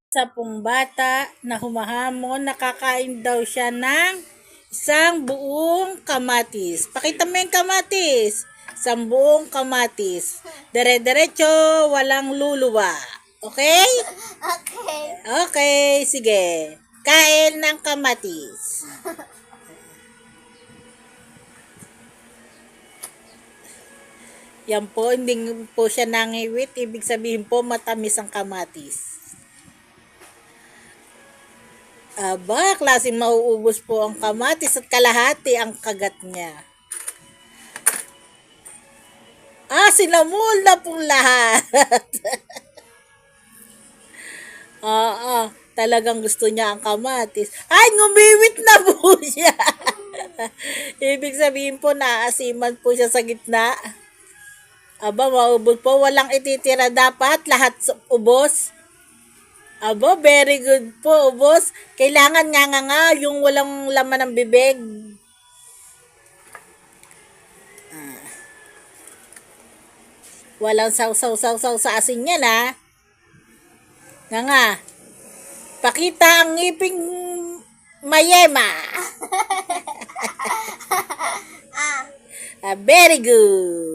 Sa pong bata na humahamon, nakakain daw siya ng isang buong kamatis. Pakita mo yung kamatis. Isang buong kamatis. Dire-diretso, walang luluwa. Okay? Okay. Okay, sige. Kain ng kamatis. Yan po, hindi po siya nangiwit. Ibig sabihin po, matamis ang kamatis. Aba, klaseng mauubos po ang kamatis at kalahati ang kagat niya. Sinamul na pong lahat. Oo, talagang gusto niya ang kamatis. Ay, ngumiwit na po siya. Ibig sabihin po, naasiman po siya sa gitna. Aba, maubos po. Walang ititira dapat. Lahat ubos. Aba, very good po, ubos. Kailangan nga yung walang laman ng bibig. Walang saw-saw sa asin yan, ha? Nga. Pakita ang ngiping mayema. Very good.